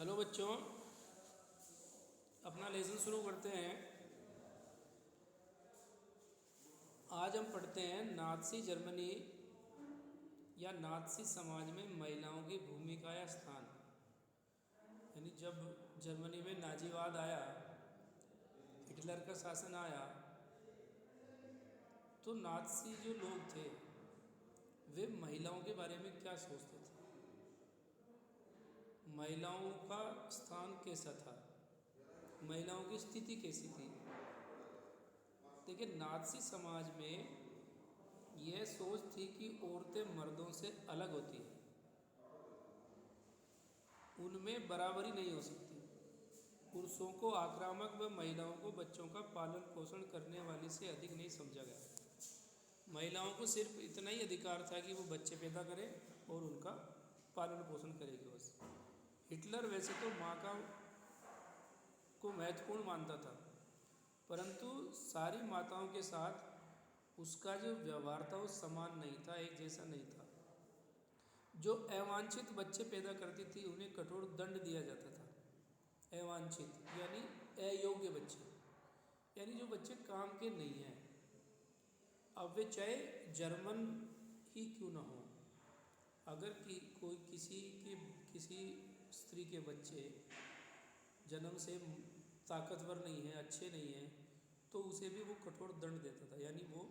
Hello बच्चों, अपना lesson शुरू करते हैं। आज हम पढ़ते हैं नाज़ी जर्मनी या नाज़ी समाज में महिलाओं की भूमिका या स्थान। यानी जब जर्मनी में नाजीवाद आया, हिटलर का शासन आया, तो नाज़ी जो लोग थे वे महिलाओं के बारे में क्या सोचते थे, महिलाओं का स्थान कैसा था, महिलाओं की स्थिति कैसी थी। देखिए, नाज़ी समाज में यह सोच थी कि औरतें मर्दों से अलग होती हैं, उनमें बराबरी नहीं हो सकती। पुरुषों को आक्रामक व महिलाओं को बच्चों का पालन पोषण करने वाली से अधिक नहीं समझा गया। महिलाओं को सिर्फ इतना ही अधिकार था कि वो बच्चे पैदा करें और उनका पालन पोषण करेगी बस। हिटलर वैसे तो माँ को महत्वपूर्ण मानता था, परंतु सारी माताओं के साथ उसका जो व्यवहार था वो समान नहीं था, एक जैसा नहीं था। जो अवांछित बच्चे पैदा करती थी उन्हें कठोर दंड दिया जाता था। अवांछित यानी अयोग्य बच्चे, यानी जो बच्चे काम के नहीं हैं। अब वे चाहे जर्मन ही क्यों ना हो, अगर कोई किसी स्त्री के बच्चे जन्म से ताकतवर नहीं है, अच्छे नहीं हैं, तो उसे भी वो कठोर दंड देता था। यानी वो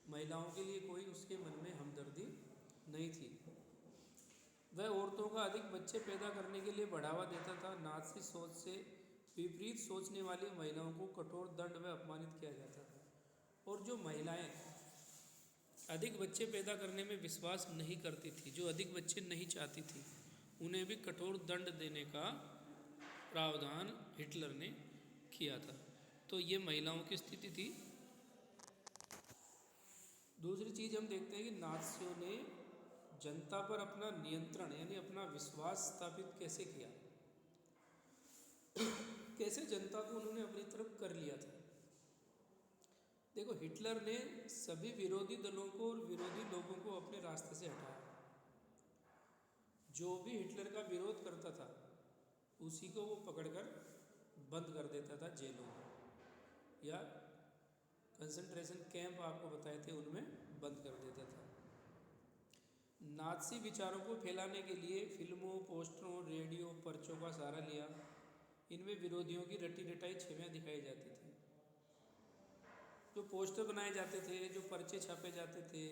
महिलाओं के लिए कोई उसके मन में हमदर्दी नहीं थी। वह औरतों का अधिक बच्चे पैदा करने के लिए बढ़ावा देता था। नाज़ी सोच से विपरीत सोचने वाली महिलाओं को कठोर दंड व अपमानित किया जाता था। और जो महिलाएं अधिक बच्चे पैदा करने में विश्वास नहीं करती थी, जो अधिक बच्चे नहीं चाहती थी, उन्हें भी कठोर दंड देने का प्रावधान हिटलर ने किया था। तो ये महिलाओं की स्थिति थी। दूसरी चीज़ हम देखते हैं कि नाज़ियों ने जनता पर अपना नियंत्रण यानी अपना विश्वास स्थापित कैसे किया, कैसे जनता को उन्होंने अपनी तरफ कर लिया था। देखो, हिटलर ने सभी विरोधी दलों को और विरोधी लोगों को अपने रास्ते से हटाया। जो भी हिटलर का विरोध करता था उसी को वो पकड़कर बंद कर देता था जेलों में, या कंसंट्रेशन कैंप आपको बताए थे उनमें बंद कर देता था। नाज़ी विचारों को फैलाने के लिए फिल्मों, पोस्टरों, रेडियो, पर्चों का सहारा लिया। इनमें विरोधियों की रटी रटाई छवियाँ दिखाई जाती थी। जो पोस्टर बनाए जाते थे, जो पर्चे छापे जाते थे,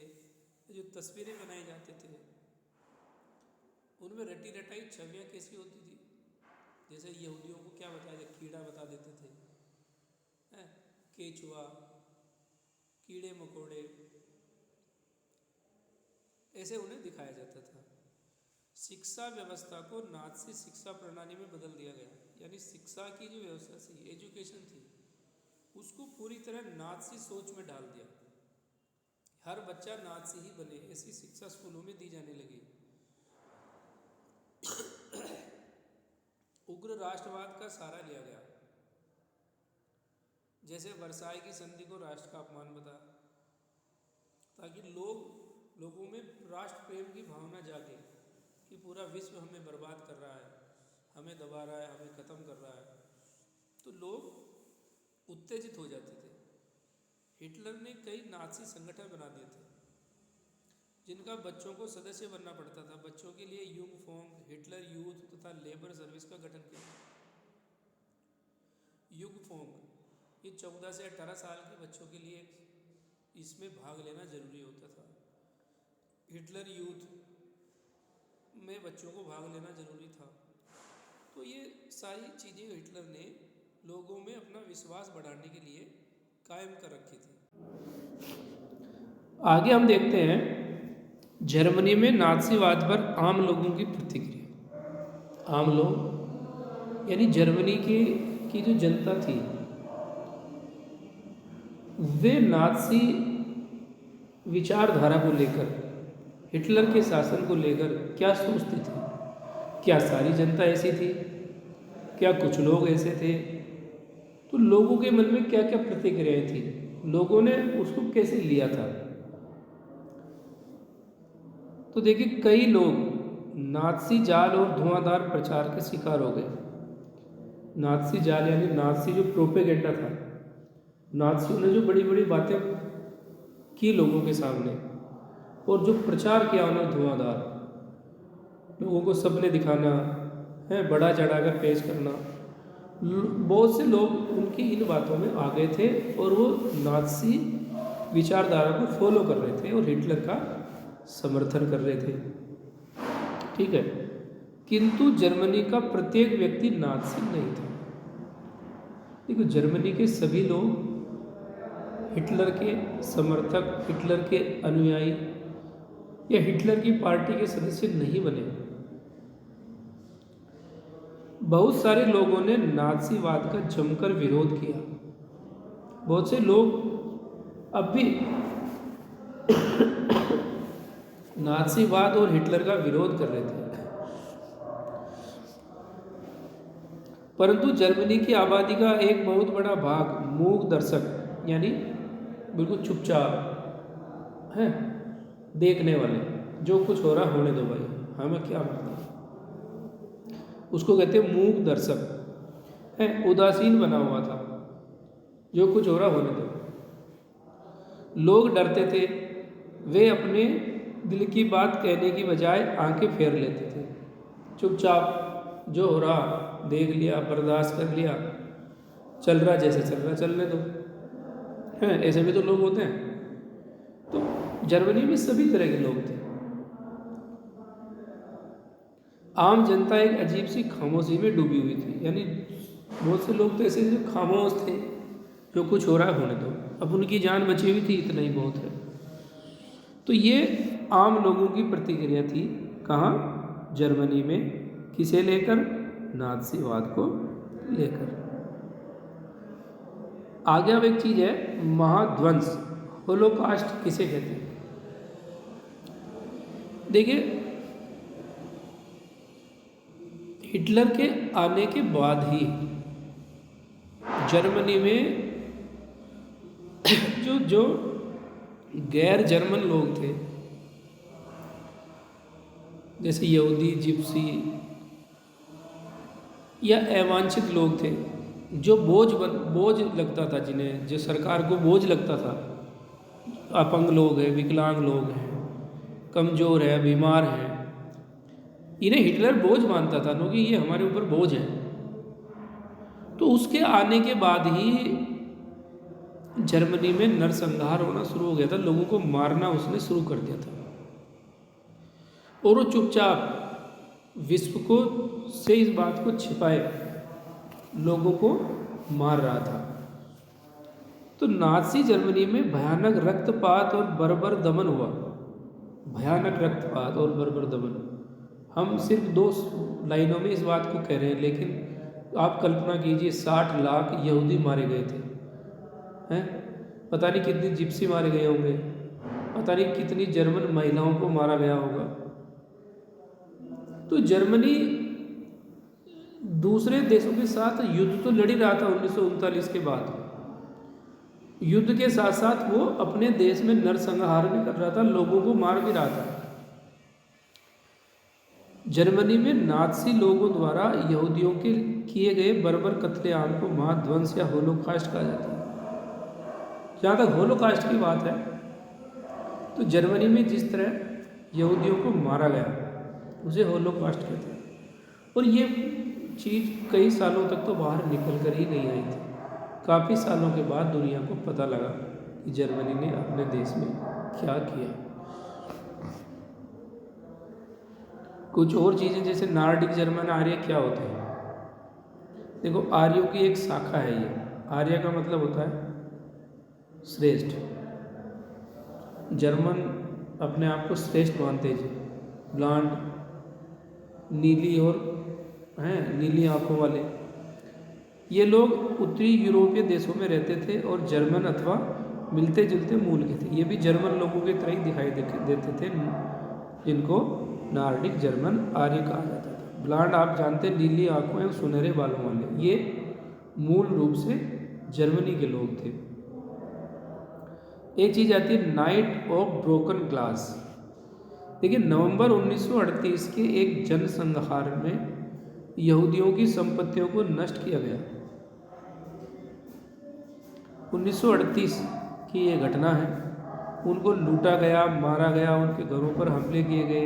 जो तस्वीरें बनाए जाते थे, उनमें रटी रटाई छवियाँ कैसी होती थी। जैसे यहूदियों को क्या बताया जाए, कीड़ा बता देते थे, केचुआ, कीड़े मकोड़े, ऐसे उन्हें दिखाया जाता था। शिक्षा व्यवस्था को नाज़ी शिक्षा प्रणाली में बदल दिया गया। यानी शिक्षा की जो व्यवस्था थी, एजुकेशन थी, उसको पूरी तरह नाज़ी सोच में डाल दिया। हर बच्चा नाज़ी ही बने, ऐसी शिक्षा स्कूलों में दी जाने लगी। उग्र राष्ट्रवाद का सहारा लिया गया। जैसे वर्साई की संधि को राष्ट्र का अपमान बता, ताकि लोगों में राष्ट्र प्रेम की भावना जागे कि पूरा विश्व हमें बर्बाद कर रहा है, हमें दबा रहा है, हमें ख़त्म कर रहा है, तो लोग उत्तेजित हो जाते थे। हिटलर ने कई नाज़ी संगठन बना दिए थे जिनका बच्चों को सदस्य बनना पड़ता था। बच्चों के लिए युंग फोंग, हिटलर यूथ तथा लेबर सर्विस का गठन किया। युग फोंग ये 14 से 18 साल के बच्चों के लिए इसमें भाग लेना जरूरी होता था। हिटलर यूथ में बच्चों को भाग लेना जरूरी था। तो ये सारी चीज़ें हिटलर ने लोगों में अपना विश्वास बढ़ाने के लिए कायम कर रखी थी। आगे हम देखते हैं जर्मनी में नाज़ीवाद पर आम लोगों की प्रतिक्रिया। आम लोग यानी जर्मनी की जो जनता थी, वे नाज़ी विचारधारा को लेकर, हिटलर के शासन को लेकर क्या सोचती थी। क्या सारी जनता ऐसी थी, क्या कुछ लोग ऐसे थे, तो लोगों के मन में क्या क्या प्रतिक्रियाएं थी, लोगों ने उसको कैसे लिया था। तो देखिए, कई लोग नाज़ी जाल और धुआंधार प्रचार के शिकार हो गए। नाज़ी जाल यानी नाज़ी जो प्रोपेगेंडा था, नाज़ियों ने जो बड़ी बड़ी बातें की लोगों के सामने और जो प्रचार किया उन्होंने धुआंधार, लोगों को सपने दिखाना है, बड़ा चढ़ाकर पेश करना, बहुत से लोग उनकी इन बातों में आ गए थे और वो नाज़ी विचारधारा को फॉलो कर रहे थे और हिटलर का समर्थन कर रहे थे। ठीक है, किंतु जर्मनी का प्रत्येक व्यक्ति नाज़ी नहीं था। देखो, जर्मनी के सभी लोग हिटलर के समर्थक, हिटलर के अनुयायी या हिटलर की पार्टी के सदस्य नहीं बने। बहुत सारे लोगों ने नाज़ीवाद का जमकर विरोध किया। बहुत से लोग अब भी नाज़ीवाद और हिटलर का विरोध कर रहे थे, परंतु जर्मनी की आबादी का एक बहुत बड़ा भाग मूक दर्शक यानी बिल्कुल चुपचाप है, देखने वाले, जो कुछ हो रहा होने दो भाई, हमें क्या मतलब, उसको कहते हैं मूक दर्शक है, उदासीन बना हुआ था, जो कुछ हो रहा होने दो। लोग डरते थे, वे अपने दिल की बात कहने की बजाय आंखें फेर लेते थे, चुपचाप जो हो रहा देख लिया, बर्दाश्त कर लिया, चल रहा जैसे चल रहा चलने दो है, ऐसे भी तो लोग होते हैं। तो जर्मनी में सभी तरह के लोग थे। आम जनता एक अजीब सी खामोशी में डूबी हुई थी, यानी बहुत से लोग तो ऐसे जो खामोश थे, जो कुछ हो रहा है होने दो, अब उनकी जान बची हुई थी, इतना ही बहुत है। तो ये आम लोगों की प्रतिक्रिया थी, कहाँ, जर्मनी में, किसे लेकर, नाज़ीवाद को लेकर। आगे अब एक चीज़ है, महाध्वंस, होलोकास्ट किसे कहते हैं। देखिए, हिटलर के आने के बाद ही जर्मनी में जो गैर जर्मन लोग थे, जैसे यहूदी, जिप्सी या अवांछित लोग थे, जो बोझ लगता था, जिन्हें, जो सरकार को बोझ लगता था, अपंग लोग हैं, विकलांग लोग हैं, कमज़ोर है, बीमार हैं, इन्हें हिटलर बोझ मानता था, क्योंकि ये हमारे ऊपर बोझ है। तो उसके आने के बाद ही जर्मनी में नरसंहार होना शुरू हो गया था, लोगों को मारना उसने शुरू कर दिया था, और वो चुपचाप विश्व को से इस बात को छिपाए लोगों को मार रहा था। तो नाज़ी जर्मनी में भयानक रक्तपात और बर्बर दमन हुआ, भयानक रक्तपात और बर्बर दमन। हम सिर्फ 2 लाइनों में इस बात को कह रहे हैं, लेकिन आप कल्पना कीजिए 60 लाख यहूदी मारे गए थे, हैं, पता नहीं कितनी जिप्सी मारे गए होंगे, पता नहीं कितनी जर्मन महिलाओं को मारा गया होगा। तो जर्मनी दूसरे देशों के साथ युद्ध तो लड़ ही रहा था 1939 के बाद, युद्ध के साथ साथ वो अपने देश में नरसंहार भी कर रहा था, लोगों को मार भी रहा था। जर्मनी में नाज़ी लोगों द्वारा यहूदियों के किए गए बर्बर कत्लेआम को महाध्वंस या होलोकास्ट कहा जाता है। जहाँ तक होलोकास्ट की बात है, तो जर्मनी में जिस तरह यहूदियों को मारा गया उसे होलोकास्ट कहते हैं। और ये चीज़ कई सालों तक तो बाहर निकल कर ही नहीं आई थी। काफ़ी सालों के बाद दुनिया को पता लगा कि जर्मनी ने अपने देश में क्या किया। कुछ और चीज़ें, जैसे नार्डिक जर्मन आर्य क्या होते हैं। देखो, आर्यों की एक शाखा है ये। आर्य का मतलब होता है श्रेष्ठ। जर्मन अपने आप को श्रेष्ठ मानते हैं, ब्लांड, नीली और नीली आंखों वाले। ये लोग उत्तरी यूरोपीय देशों में रहते थे और जर्मन अथवा मिलते जुलते मूल के थे। ये भी जर्मन लोगों की तरह ही दिखाई देते थे, जिनको नार्डिक जर्मन आर्य कहा जाता था। ब्लांड आप जानते हैं, नीली आंखों और सुनहरे बालों वाले, ये मूल रूप से जर्मनी के लोग थे। एक चीज़ आती है नाइट ऑफ ब्रोकन ग्लास। देखिए, नवंबर 1938 के एक जनसंहार में यहूदियों की संपत्तियों को नष्ट किया गया। 1938 की ये घटना है। उनको लूटा गया, मारा गया, उनके घरों पर हमले किए गए।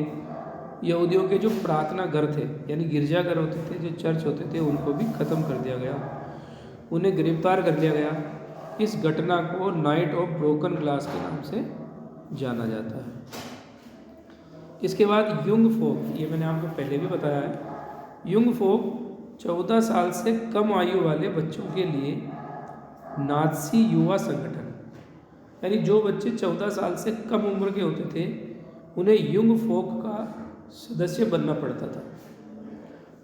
यहूदियों के जो प्रार्थना घर थे, यानी गिरजाघर होते थे, जो चर्च होते थे, उनको भी ख़त्म कर दिया गया, उन्हें गिरफ्तार कर लिया गया। इस घटना को नाइट ऑफ ब्रोकन ग्लास के नाम से जाना जाता है। इसके बाद युंग फोक, ये मैंने आपको पहले भी बताया है। युंग फोक 14 साल से कम आयु वाले बच्चों के लिए नाज़ी युवा संगठन, यानी जो बच्चे 14 साल से कम उम्र के होते थे उन्हें युंग फोक का सदस्य बनना पड़ता था,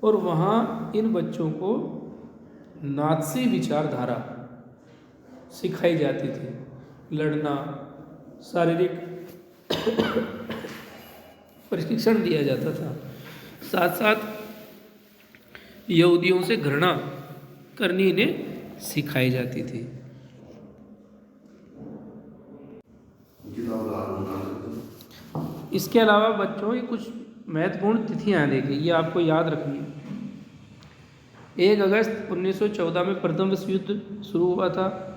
और वहाँ इन बच्चों को नाज़ी विचारधारा सिखाई जाती थी। लड़ना, शारीरिक प्रशिक्षण दिया जाता था, साथ साथ यहूदियों से घृणा करनी इन्हें सिखाई जाती थी। इसके अलावा बच्चों की कुछ महत्वपूर्ण तिथियां देखिए, ये आपको याद रखनी है। 1 अगस्त 1914 में प्रथम विश्व युद्ध शुरू हुआ था।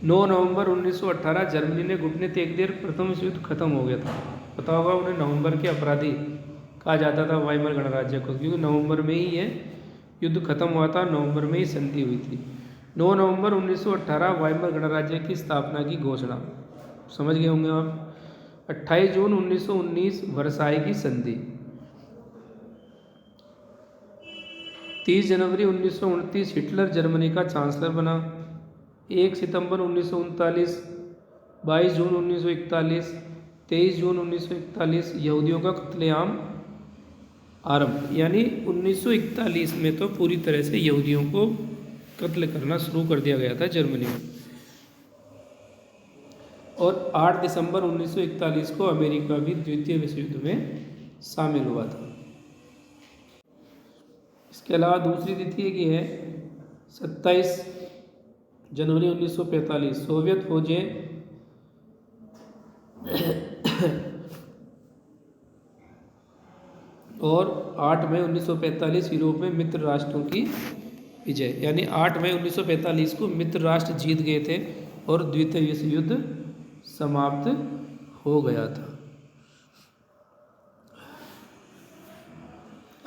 9 नवंबर 1918 जर्मनी ने घुटने टेक दिए, प्रथम विश्व युद्ध खत्म हो गया था। पता होगा उन्हें नवंबर के अपराधी कहा जाता था, वाइमर गणराज्य को, क्योंकि नवंबर में ही ये युद्ध खत्म हुआ था, नवंबर में ही संधि हुई थी। 9 नवंबर 1918 वाइमर गणराज्य की स्थापना की घोषणा, समझ गए होंगे आप। 28 जून 1919 वर्साई की संधि। 30 जनवरी 1929 हिटलर जर्मनी का चांसलर बना। 1 सितंबर 1939, 22 जून 1941, 23 जून 1941 यहूदियों का कत्लेआम आरंभ, यानी 1941 में तो पूरी तरह से यहूदियों को कत्ल करना शुरू कर दिया गया था जर्मनी में। और 8 दिसंबर 1941 को अमेरिका भी द्वितीय विश्व युद्ध में शामिल हुआ था। इसके अलावा दूसरी तिथि की है 27 जनवरी 1945 सोवियत फौजें और 8 मई 1945 यूरोप में मित्र राष्ट्रों की विजय, यानी 8 मई 1945 को मित्र राष्ट्र जीत गए थे और द्वितीय विश्व युद्ध समाप्त हो गया था।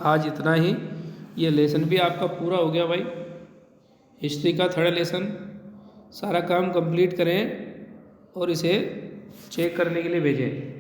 आज इतना ही, ये लेसन भी आपका पूरा हो गया भाई। हिस्ट्री का 3rd लेसन, सारा काम कंप्लीट करें और इसे चेक करने के लिए भेजें।